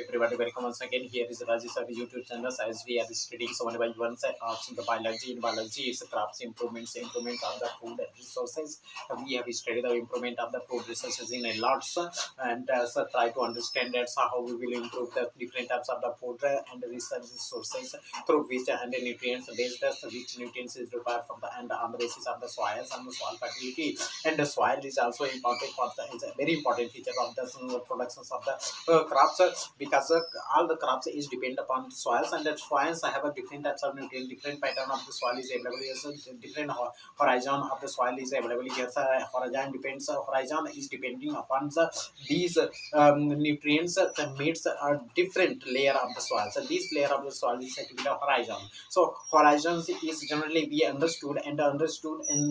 everybody, welcome once again. Here is Rajesh of YouTube channel. As we are studying so one by one of the biology. In biology, it's crops improvement of the food resources. We have studied the improvement of the food resources in a lot, and so try to understand that's how we will improve the different types of the food and resources through which and the nutrients based which nutrients is required from the and on the basis of the soils and the soil fertility. And the soil is also important for the it's a very important feature of the productions of the crops because all the crops is depend upon soils, and the soils have a different types of nutrient, different pattern of the soil is available. Yes, different horizon of the soil is available. Yes, horizon is depending upon these nutrients that meets a different layer of the soil. So this layer of the soil is said to be the horizon. So horizons is generally we understood and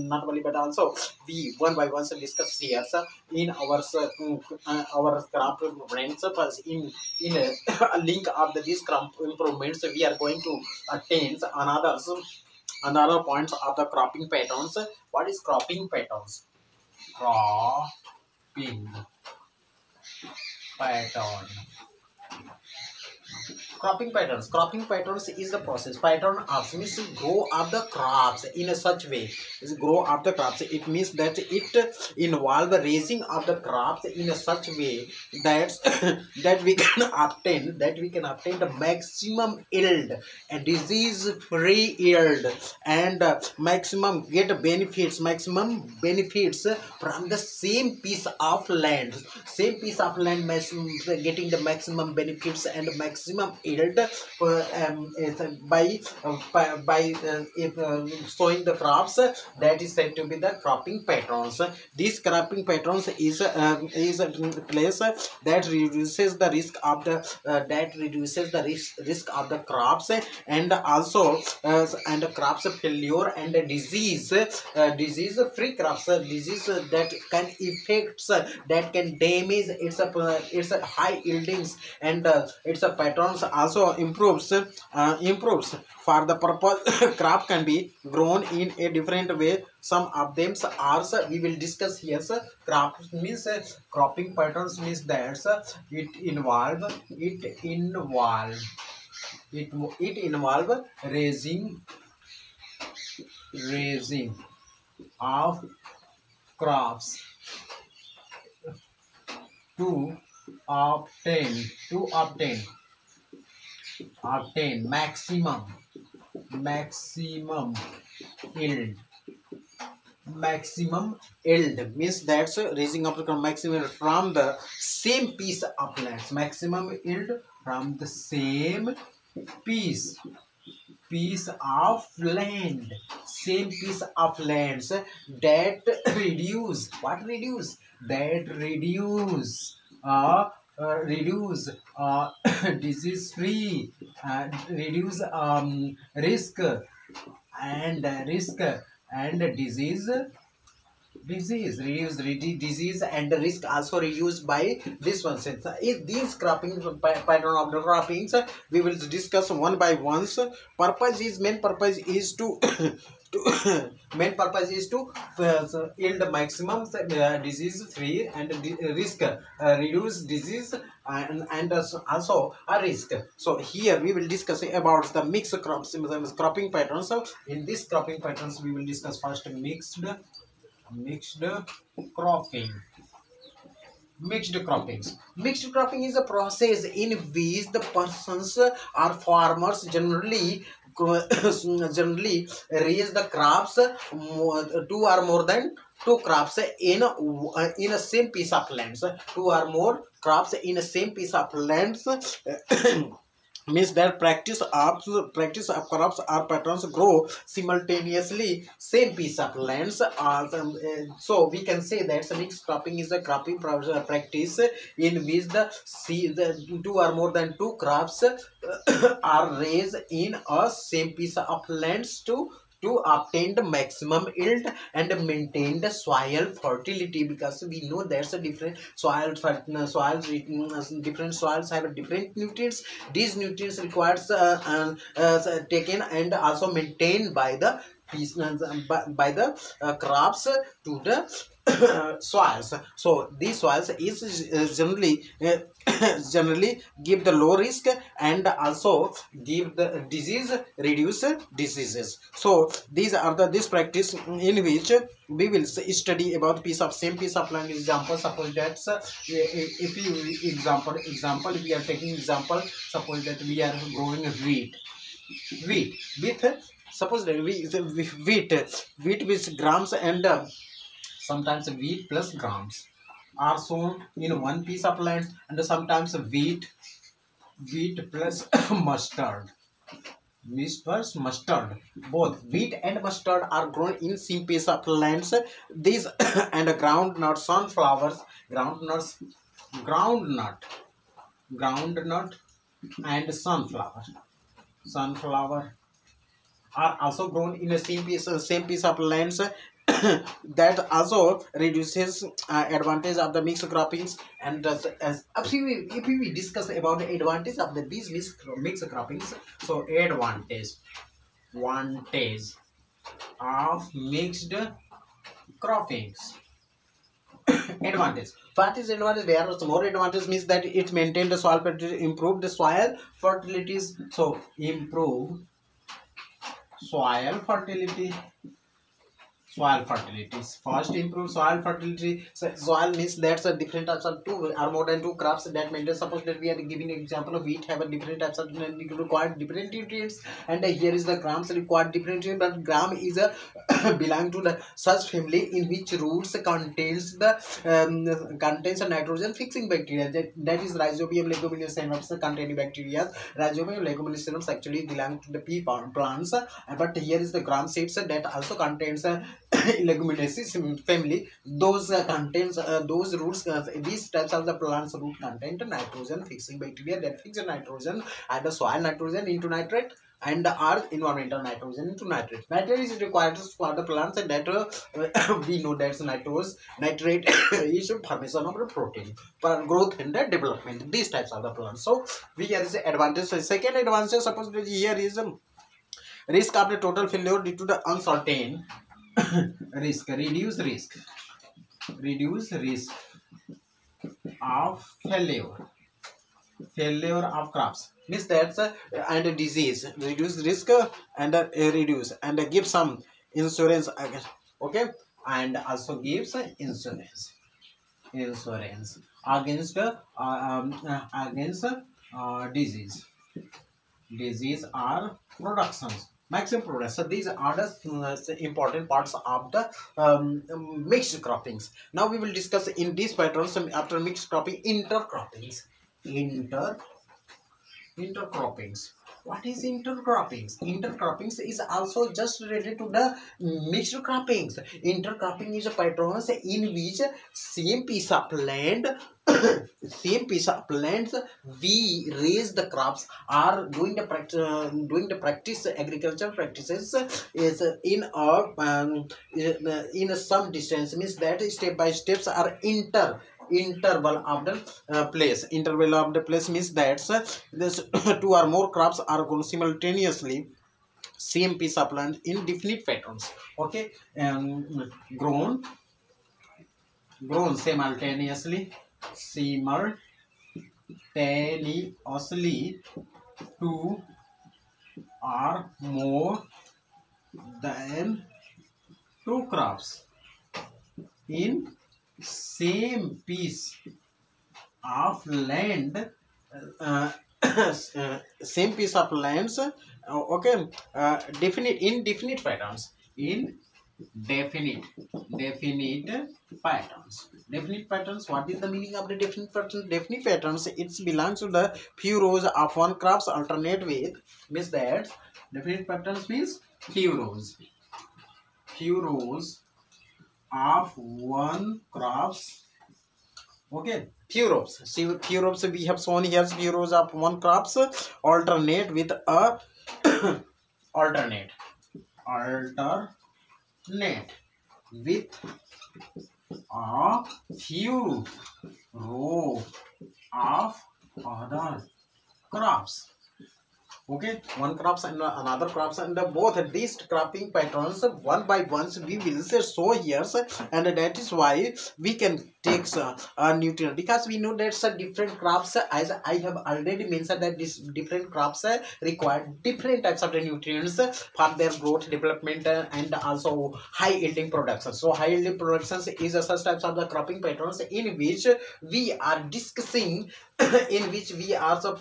not only but also we one by one discuss here in our crop improvements. First in a link of these crop improvements we are going to attain another points of the cropping patterns. What is cropping patterns? Cropping pattern. Cropping patterns is the process pattern of means to grow up the crops in a such way. Is grow up the crops, it means that it involve the raising of the crops in a such way that that we can obtain the maximum yield and disease free yield and maximum benefits from the same piece of land. Getting the maximum benefits and maximum yield by sowing the crops. That is said to be the cropping patterns. These cropping patterns is a place that reduces the risk of the risk of the crops and also and the crops failure and disease free crops, disease that can affects that can damage its high yieldings and its patterns also improves for the purpose. Crop can be grown in a different way. Some of them are we will discuss here. Crop means cropping patterns means that it involve raising of crops to obtain maximum yield. Maximum yield means that's raising up the maximum from the same piece of land. Maximum yield from the same piece of land. Same piece of lands that reduce disease free reduce risk and disease and the risk also reduced by this one. Since if these cropping pattern of the croppings we will discuss one by one. Main purpose is to yield maximum disease free and risk reduce disease and also a risk. So here we will discuss about the mixed crops cropping patterns. So in this cropping patterns we will discuss first mixed cropping. Mixed cropping is a process in which the persons or farmers generally raise the crops two or more than two crops in a same piece of lands. Two or more crops in a same piece of lands means that practice of crops or patterns grow simultaneously same piece of lands. So we can say that mixed cropping is a cropping practice in which the two or more than two crops are raised in a same piece of lands to obtain the maximum yield and maintain the soil fertility, because we know there's a different different soils have different nutrients. These nutrients requires taken and also maintained by the crops to the soils. So these soils is generally generally give the low risk and also give the disease, reduce diseases. So these are the this practice in which we will study about piece of same piece of land. Example, suppose that if you example we are taking example, suppose that we are growing wheat with suppose that wheat with grams and sometimes wheat plus grams are sown in one piece of land, and sometimes wheat plus mustard, wheat plus mustard, both wheat and mustard are grown in same piece of lands. These and groundnut, sunflowers, groundnuts, groundnut, groundnut and sunflower are also grown in the same piece of lands. That also reduces advantage of the mixed croppings. And as if we discuss about the advantage of these mixed croppings, so advantage of mixed croppings. Advantage. What is advantage? There are more advantage, means that it maintains the soil fertility, improve the soil fertilities. So improve soil fertility. First, improve soil fertility. So soil means that's a different types of two or more than two crops that maintain. Suppose that we are giving an example of wheat have a different types of required different nutrients, and here is the grams required different nutrients. But gram is a belong to the such family in which roots contains a nitrogen fixing bacteria. That is Rhizobium leguminous containing bacteria. Rhizobium leguminous actually belong to the pea plants, but here is the gram seeds that also contains leguminaceous family. Those contains those roots, these types of the plants root contain nitrogen fixing bacteria that fix the nitrogen and the soil nitrogen into nitrate and the earth environmental nitrogen into nitrate. Nitrate is required for the plants, and that we know that's nitrate is formation of the protein for growth and the development. These types of the plants. So we here is the advantage. So second advantage, suppose that here is risk of the total failure due to the uncertain risk, reduce risk of failure of crops, means that's and disease, reduce risk and reduce and give some insurance against, okay, and also gives insurance against disease or productions, maximum production. So these are the important parts of the mixed croppings. Now we will discuss in these patterns after mixed cropping intercroppings. Intercroppings. What is intercroppings? Intercroppings is also just related to the mixed croppings. Intercropping is a pattern in which same piece of land we raise the crops, are doing the practice agricultural practices is in some distance, means that step by steps are interval of the place means that this two or more crops are grown simultaneously same piece of land in definite patterns, okay, grown simultaneously two or more than two crops in same piece of land, same piece of lands, okay, definite patterns, in definite patterns. What is the meaning of the definite patterns? It belongs to the few rows of one crops alternate with, means that definite patterns means few rows of one crops, okay, few rows. See, few rows we have shown here, few rows of one crops alternate with a alternate with a few row of other crops. Okay, one crops and another crops, and both these cropping patterns one by one we will say so here, and that is why we can take a nutrient, because we know that different crops, as I have already mentioned, that these different crops require different types of the nutrients for their growth, development, and also high yielding production. So high yielding productions is a such types of the cropping patterns in which we are discussing in which we are so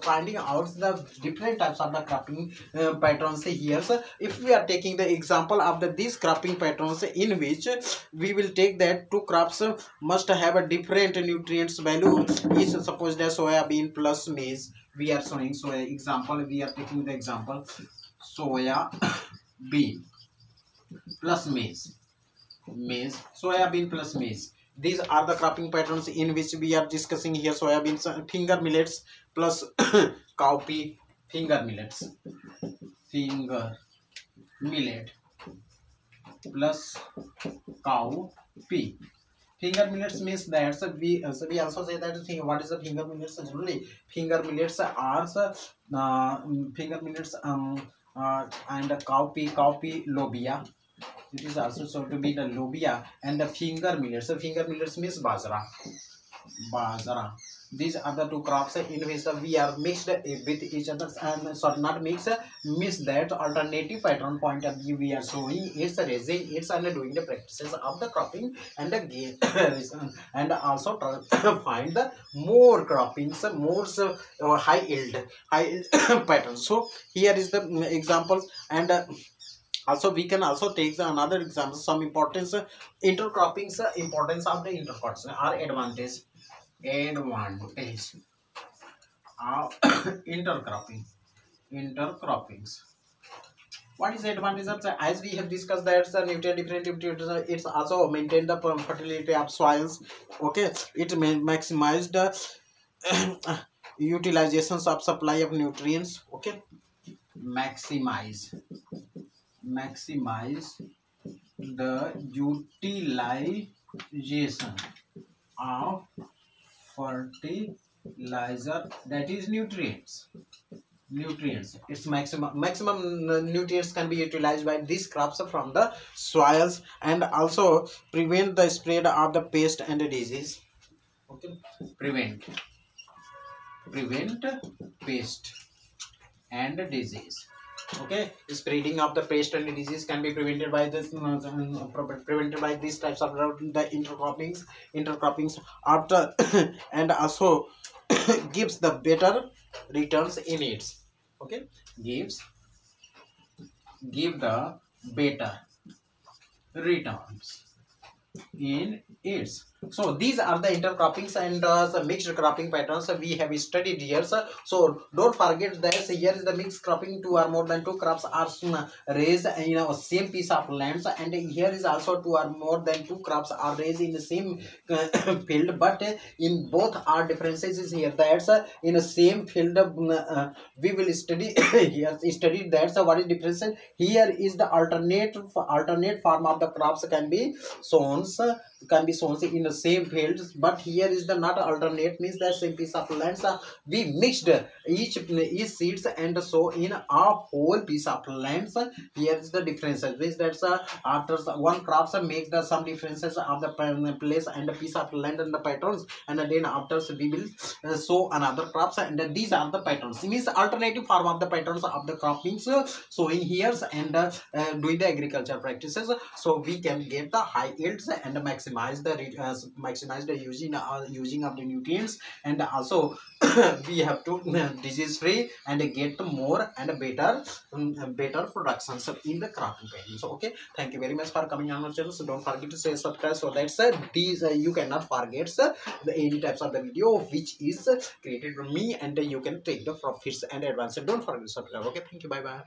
finding out the different types of the cropping patterns here. So if we are taking the example of these cropping patterns in which we will take that two crops must have a different nutrients value, is suppose that soya bean plus maize. We are showing soya example, we are taking the example soya bean plus soya bean plus maize. These are the cropping patterns in which we are discussing here. Soyabeans, finger millets plus cowpea, finger millet plus cowpea. Finger millets means that we also say that thing. What is the finger millets? Generally, finger millets are finger millets and cowpea lobia. It is also so to be the lobia and the finger millets. So finger millets means bajra. These are the two crops in which we are mixed with each other, and so not mix, miss that alternative pattern point of view we are showing. It's raising, it's and doing the practices of the cropping and the gain and also find the more croppings, more high yield patterns. So here is the examples, and also we can also take the another example, some importance intercroppings, importance of the intercrops are advantage of intercroppings. What is the advantage of the, as we have discussed that the nutrient different nutrients, it's also maintain the fertility of soils. Okay, it maximize the utilizations of supply of nutrients. Okay, maximize the utilization of fertilizer, that is nutrients. It's maximum nutrients can be utilized by these crops from the soils, and also prevent the spread of the pest and the disease. Okay, prevent pest and disease. Okay, spreading of the pest and disease can be prevented by this prevented by these types of the intercroppings after and also gives the better returns in it. Okay, give the better returns in its. So these are the intercroppings and the mixed cropping patterns we have studied here. So don't forget that here is the mixed cropping, two or more than two crops are raised in a same piece of lands, and here is also two or more than two crops are raised in the same field, but in both are differences is here. That's in the same field we will study here study that. So what is difference here is the alternate form of the crops can be sown in the same fields, but here is the not alternate, means the same piece of lands we mixed each seeds and sow in a whole piece of lands. Here is the differences, which that's after one crops make the some differences of the place and the piece of land and the patterns, and then after we will sow another crops, and these are the patterns, means alternative form of the patterns of the croppings sowing here and doing the agriculture practices, so we can get the high yields and maximize the using of the nutrients, and also we have to disease free and get more and better productions in the cropping patterns. So okay, thank you very much for coming on our channel. So don't forget to say subscribe, so that's these you cannot forget the any types of the video which is created from me, and you can take the profits and advances. Don't forget to subscribe. Okay, thank you, bye bye.